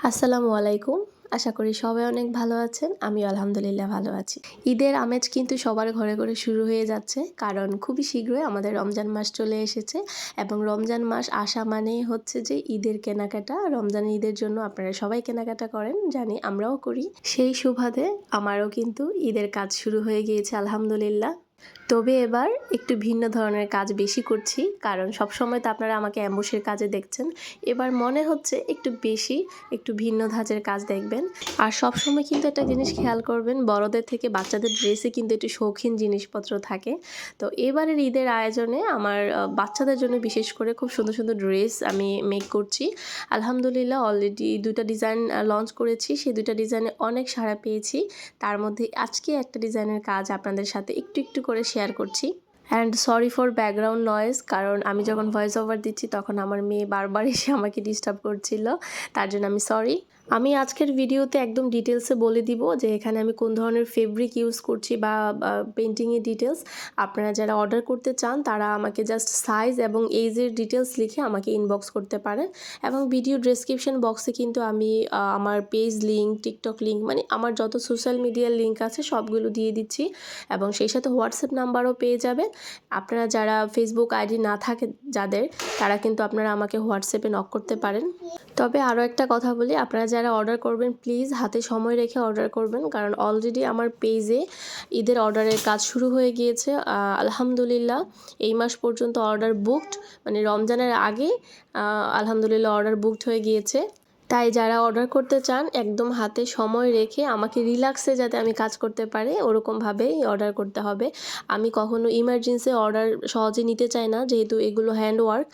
আসসালামু আলাইকুম। আশা করি সবাই অনেক ভালো আছেন। আমিও আলহামদুলিল্লাহ ভালো আছি। ঈদের আমেজ কিন্তু সবার ঘরে, ঘরে শুরু হয়ে যাচ্ছে। কারণ খুবই শীঘ্রই আমাদের রমজান মাস চলে এসেছে এবং রমজান মাস আসা মানেই হচ্ছে যে ঈদের কেনাকাটা। রমজান ঈদের জন্য আপনারা সবাই কেনাকাটা করেন, জানি আমরাও করি। সেই সুবাদে আমারও কিন্তু ঈদের কাজ শুরু হয়ে গিয়েছে আলহামদুলিল্লাহ। তবে এবার একটু ভিন্ন ধরনের কাজ বেশি করছি, কারণ সবসময় তো আপনারা আমাকে অ্যাম্বুসের কাজে দেখছেন। এবার মনে হচ্ছে একটু বেশি, একটু ভিন্ন ধাঁচের কাজ দেখবেন। আর সবসময় কিন্তু একটা জিনিস খেয়াল করবেন, বড়দের থেকে বাচ্চাদের ড্রেসে কিন্তু একটু শৌখিন জিনিসপত্র থাকে। তো এবারের ঈদের আয়োজনে আমার বাচ্চাদের জন্য বিশেষ করে খুব সুন্দর সুন্দর ড্রেস আমি মেক করছি। আলহামদুলিল্লাহ অলরেডি 2টা ডিজাইন লঞ্চ করেছি। সেই 2টা ডিজাইনে অনেক সাড়া পেয়েছি। তার মধ্যে আজকে একটা ডিজাইনের কাজ আপনাদের সাথে একটু করে শেয়ার করছি। And sorry for background noise, কারণ আমি যখন ভয়েস ওভার দিচ্ছি তখন আমার মেয়ে বারবার এসে আমাকে ডিস্টার্ব করছিল, তার জন্য আমি সরি। আমি আজকের ভিডিওতে একদম ডিটেলসে বলে দিব যে এখানে আমি কোন ধরনের ফেব্রিক ইউজ করছি বা পেন্টিংয়ের ডিটেলস। আপনারা যারা অর্ডার করতে চান তারা আমাকে জাস্ট সাইজ এবং এইজের ডিটেলস লিখে আমাকে ইনবক্স করতে পারেন। এবং ভিডিও ডেসক্রিপশন বক্সে কিন্তু আমি আমার পেজ লিঙ্ক, টিকটক লিঙ্ক, মানে আমার যত সোশ্যাল মিডিয়ার লিঙ্ক আছে সবগুলো দিয়ে দিচ্ছি। এবং সেই সাথে হোয়াটসঅ্যাপ নাম্বারও পেয়ে যাবেন। আপনারা যারা ফেসবুক আইডি না থাকে যাদের, তারা কিন্তু আপনারা আমাকে হোয়াটসঅ্যাপে নক করতে পারেন। তবে আরও একটা কথা বলি, আপনারা যারা অর্ডার করবেন প্লিজ হাতে সময় রেখে অর্ডার করবেন, কারণ অলরেডি আমার পেজে ঈদের অর্ডারের কাজ শুরু হয়ে গিয়েছে। আলহামদুলিল্লাহ এই মাস পর্যন্ত অর্ডার বুকড, মানে রমজানের আগে আলহামদুলিল্লাহ অর্ডার বুকড হয়ে গিয়েছে। তাই যারা অর্ডার করতে চান একদম হাতে সময় রেখে আমাকে রিল্যাক্সে যাতে আমি কাজ করতে পারি ওরকমভাবেই অর্ডার করতে হবে। আমি কখনো ইমার্জেন্সি অর্ডার সহজে নিতে চাই না, যেহেতু এগুলো হ্যান্ড ওয়ার্ক,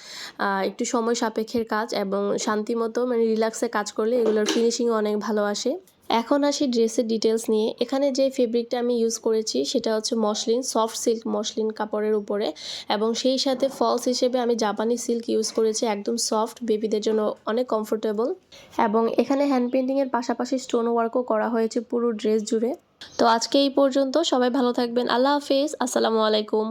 একটু সময় সাপেক্ষের কাজ এবং শান্তিমতো মানে রিল্যাক্সে কাজ করলে এগুলোর ফিনিশিংও অনেক ভালো আসে। এখন আসি ড্রেসের ডিটেলস নিয়ে। এখানে যে ফেব্রিকটা আমি ইউজ করেছি সেটা হচ্ছে মসলিন, সফট সিল্ক মসলিন কাপড়ের উপরে, এবং সেই সাথে ফলস হিসেবে আমি জাপানি সিল্ক ইউজ করেছি, একদম সফট, বেবিদের জন্য অনেক কমফোর্টেবল। এবং এখানে হ্যান্ড পেন্টিংয়ের পাশাপাশি স্টোন ওয়ার্কও করা হয়েছে পুরো ড্রেস জুড়ে। তো আজকে এই পর্যন্ত, সবাই ভালো থাকবেন। আল্লাহ হাফেজ, আসসালামু আলাইকুম।